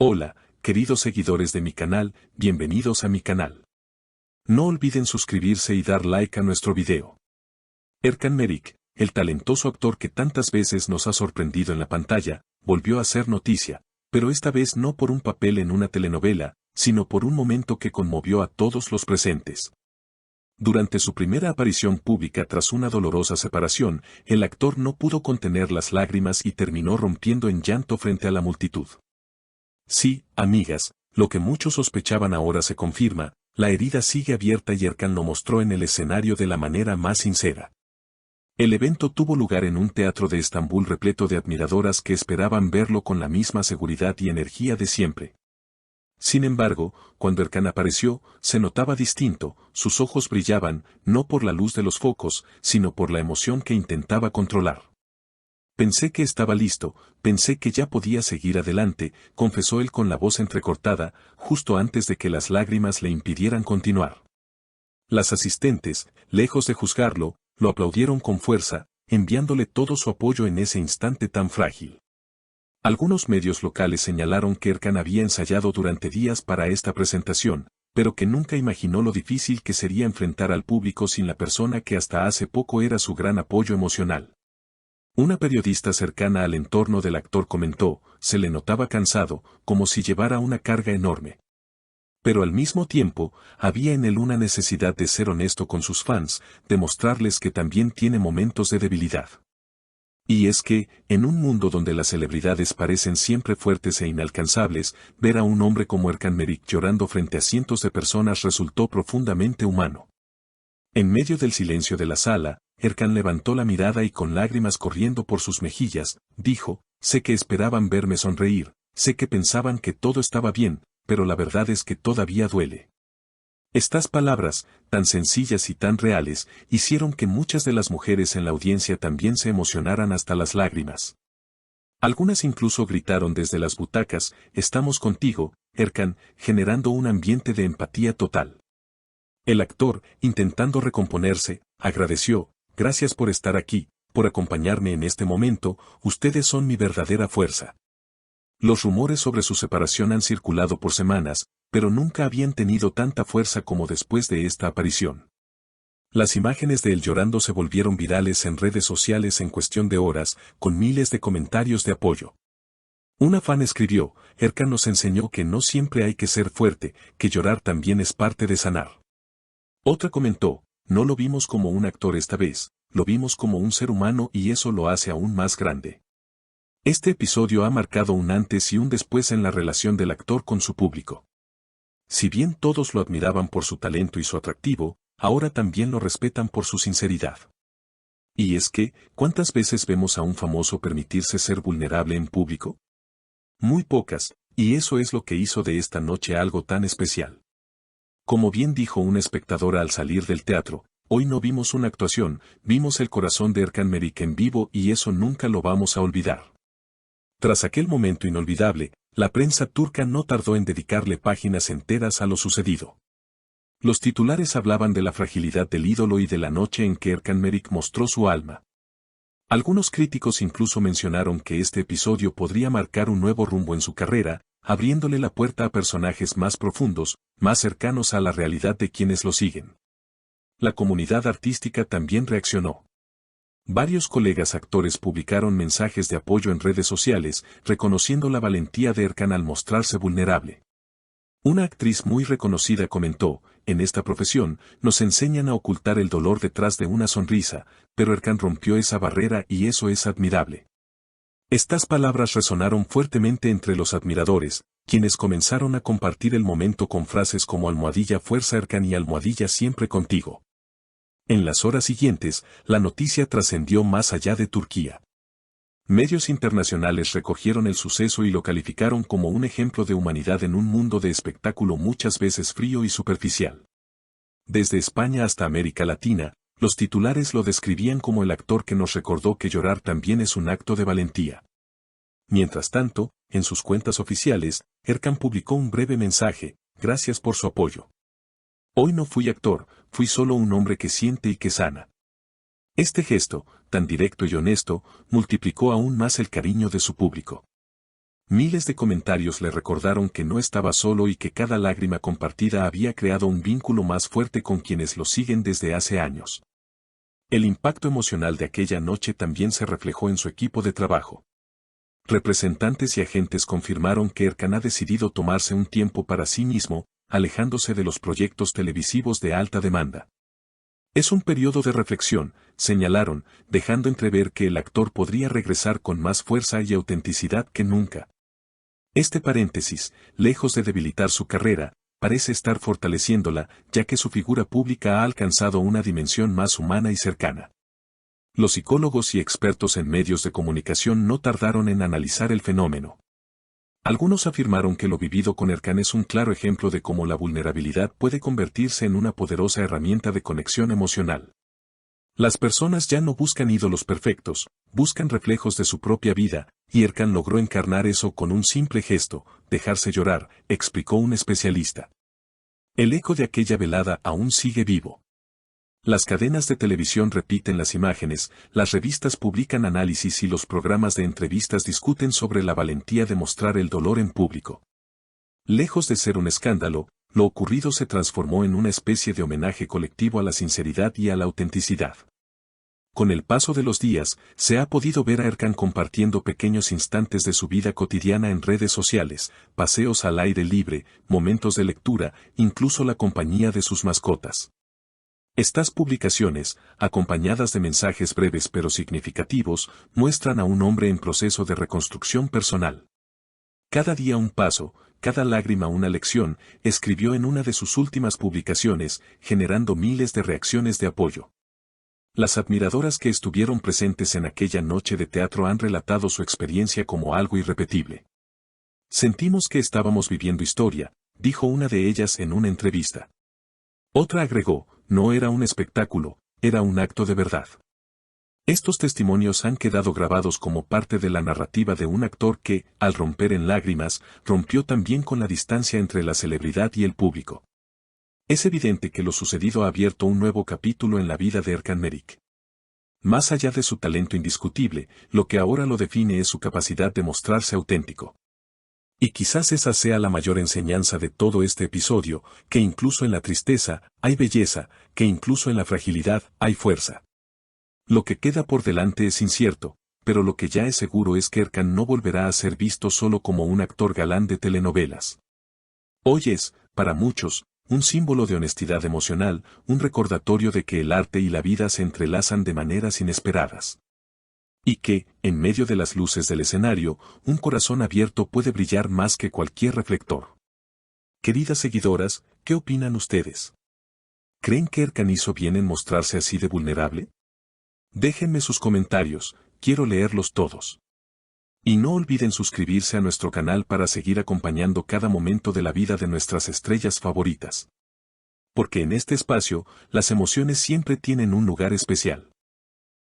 Hola, queridos seguidores de mi canal, bienvenidos a mi canal. No olviden suscribirse y dar like a nuestro video. Erkan Meriç, el talentoso actor que tantas veces nos ha sorprendido en la pantalla, volvió a ser noticia, pero esta vez no por un papel en una telenovela, sino por un momento que conmovió a todos los presentes. Durante su primera aparición pública tras una dolorosa separación, el actor no pudo contener las lágrimas y terminó rompiendo en llanto frente a la multitud. Sí, amigas, lo que muchos sospechaban ahora se confirma, la herida sigue abierta y Erkan lo mostró en el escenario de la manera más sincera. El evento tuvo lugar en un teatro de Estambul repleto de admiradoras que esperaban verlo con la misma seguridad y energía de siempre. Sin embargo, cuando Erkan apareció, se notaba distinto, sus ojos brillaban, no por la luz de los focos, sino por la emoción que intentaba controlar. Pensé que estaba listo, pensé que ya podía seguir adelante, confesó él con la voz entrecortada, justo antes de que las lágrimas le impidieran continuar. Las asistentes, lejos de juzgarlo, lo aplaudieron con fuerza, enviándole todo su apoyo en ese instante tan frágil. Algunos medios locales señalaron que Erkan había ensayado durante días para esta presentación, pero que nunca imaginó lo difícil que sería enfrentar al público sin la persona que hasta hace poco era su gran apoyo emocional. Una periodista cercana al entorno del actor comentó, se le notaba cansado, como si llevara una carga enorme. Pero al mismo tiempo, había en él una necesidad de ser honesto con sus fans, de mostrarles que también tiene momentos de debilidad. Y es que, en un mundo donde las celebridades parecen siempre fuertes e inalcanzables, ver a un hombre como Erkan Meriç llorando frente a cientos de personas resultó profundamente humano. En medio del silencio de la sala, Erkan levantó la mirada y con lágrimas corriendo por sus mejillas, dijo, sé que esperaban verme sonreír, sé que pensaban que todo estaba bien, pero la verdad es que todavía duele. Estas palabras, tan sencillas y tan reales, hicieron que muchas de las mujeres en la audiencia también se emocionaran hasta las lágrimas. Algunas incluso gritaron desde las butacas, estamos contigo, Erkan, generando un ambiente de empatía total. El actor, intentando recomponerse, agradeció, gracias por estar aquí, por acompañarme en este momento, ustedes son mi verdadera fuerza. Los rumores sobre su separación han circulado por semanas, pero nunca habían tenido tanta fuerza como después de esta aparición. Las imágenes de él llorando se volvieron virales en redes sociales en cuestión de horas, con miles de comentarios de apoyo. Una fan escribió, Erkan nos enseñó que no siempre hay que ser fuerte, que llorar también es parte de sanar. Otra comentó, no lo vimos como un actor esta vez, lo vimos como un ser humano y eso lo hace aún más grande. Este episodio ha marcado un antes y un después en la relación del actor con su público. Si bien todos lo admiraban por su talento y su atractivo, ahora también lo respetan por su sinceridad. Y es que, ¿cuántas veces vemos a un famoso permitirse ser vulnerable en público? Muy pocas, y eso es lo que hizo de esta noche algo tan especial. Como bien dijo una espectadora al salir del teatro, hoy no vimos una actuación, vimos el corazón de Erkan Meriç en vivo y eso nunca lo vamos a olvidar. Tras aquel momento inolvidable, la prensa turca no tardó en dedicarle páginas enteras a lo sucedido. Los titulares hablaban de la fragilidad del ídolo y de la noche en que Erkan Meriç mostró su alma. Algunos críticos incluso mencionaron que este episodio podría marcar un nuevo rumbo en su carrera, abriéndole la puerta a personajes más profundos, más cercanos a la realidad de quienes lo siguen. La comunidad artística también reaccionó. Varios colegas actores publicaron mensajes de apoyo en redes sociales, reconociendo la valentía de Erkan al mostrarse vulnerable. Una actriz muy reconocida comentó, en esta profesión, nos enseñan a ocultar el dolor detrás de una sonrisa, pero Erkan rompió esa barrera y eso es admirable. Estas palabras resonaron fuertemente entre los admiradores, quienes comenzaron a compartir el momento con frases como almohadilla fuerza Erkan y almohadilla siempre contigo. En las horas siguientes, la noticia trascendió más allá de Turquía. Medios internacionales recogieron el suceso y lo calificaron como un ejemplo de humanidad en un mundo de espectáculo muchas veces frío y superficial. Desde España hasta América Latina, los titulares lo describían como el actor que nos recordó que llorar también es un acto de valentía. Mientras tanto, en sus cuentas oficiales, Erkan publicó un breve mensaje, gracias por su apoyo. Hoy no fui actor, fui solo un hombre que siente y que sana. Este gesto, tan directo y honesto, multiplicó aún más el cariño de su público. Miles de comentarios le recordaron que no estaba solo y que cada lágrima compartida había creado un vínculo más fuerte con quienes lo siguen desde hace años. El impacto emocional de aquella noche también se reflejó en su equipo de trabajo. Representantes y agentes confirmaron que Erkan ha decidido tomarse un tiempo para sí mismo, alejándose de los proyectos televisivos de alta demanda. Es un periodo de reflexión, señalaron, dejando entrever que el actor podría regresar con más fuerza y autenticidad que nunca. Este paréntesis, lejos de debilitar su carrera, parece estar fortaleciéndola, ya que su figura pública ha alcanzado una dimensión más humana y cercana. Los psicólogos y expertos en medios de comunicación no tardaron en analizar el fenómeno. Algunos afirmaron que lo vivido con Erkan es un claro ejemplo de cómo la vulnerabilidad puede convertirse en una poderosa herramienta de conexión emocional. Las personas ya no buscan ídolos perfectos, buscan reflejos de su propia vida, y Erkan logró encarnar eso con un simple gesto, dejarse llorar, explicó un especialista. El eco de aquella velada aún sigue vivo. Las cadenas de televisión repiten las imágenes, las revistas publican análisis y los programas de entrevistas discuten sobre la valentía de mostrar el dolor en público. Lejos de ser un escándalo, lo ocurrido se transformó en una especie de homenaje colectivo a la sinceridad y a la autenticidad. Con el paso de los días, se ha podido ver a Erkan compartiendo pequeños instantes de su vida cotidiana en redes sociales, paseos al aire libre, momentos de lectura, incluso la compañía de sus mascotas. Estas publicaciones, acompañadas de mensajes breves pero significativos, muestran a un hombre en proceso de reconstrucción personal. Cada día un paso, cada lágrima una lección, escribió en una de sus últimas publicaciones, generando miles de reacciones de apoyo. Las admiradoras que estuvieron presentes en aquella noche de teatro han relatado su experiencia como algo irrepetible. Sentimos que estábamos viviendo historia, dijo una de ellas en una entrevista. Otra agregó, no era un espectáculo, era un acto de verdad. Estos testimonios han quedado grabados como parte de la narrativa de un actor que, al romper en lágrimas, rompió también con la distancia entre la celebridad y el público. Es evidente que lo sucedido ha abierto un nuevo capítulo en la vida de Erkan Meriç. Más allá de su talento indiscutible, lo que ahora lo define es su capacidad de mostrarse auténtico. Y quizás esa sea la mayor enseñanza de todo este episodio, que incluso en la tristeza hay belleza, que incluso en la fragilidad hay fuerza. Lo que queda por delante es incierto, pero lo que ya es seguro es que Erkan no volverá a ser visto solo como un actor galán de telenovelas. Hoy es, para muchos, un símbolo de honestidad emocional, un recordatorio de que el arte y la vida se entrelazan de maneras inesperadas. Y que, en medio de las luces del escenario, un corazón abierto puede brillar más que cualquier reflector. Queridas seguidoras, ¿qué opinan ustedes? ¿Creen que Erkan hizo bien en mostrarse así de vulnerable? Déjenme sus comentarios, quiero leerlos todos. Y no olviden suscribirse a nuestro canal para seguir acompañando cada momento de la vida de nuestras estrellas favoritas. Porque en este espacio, las emociones siempre tienen un lugar especial.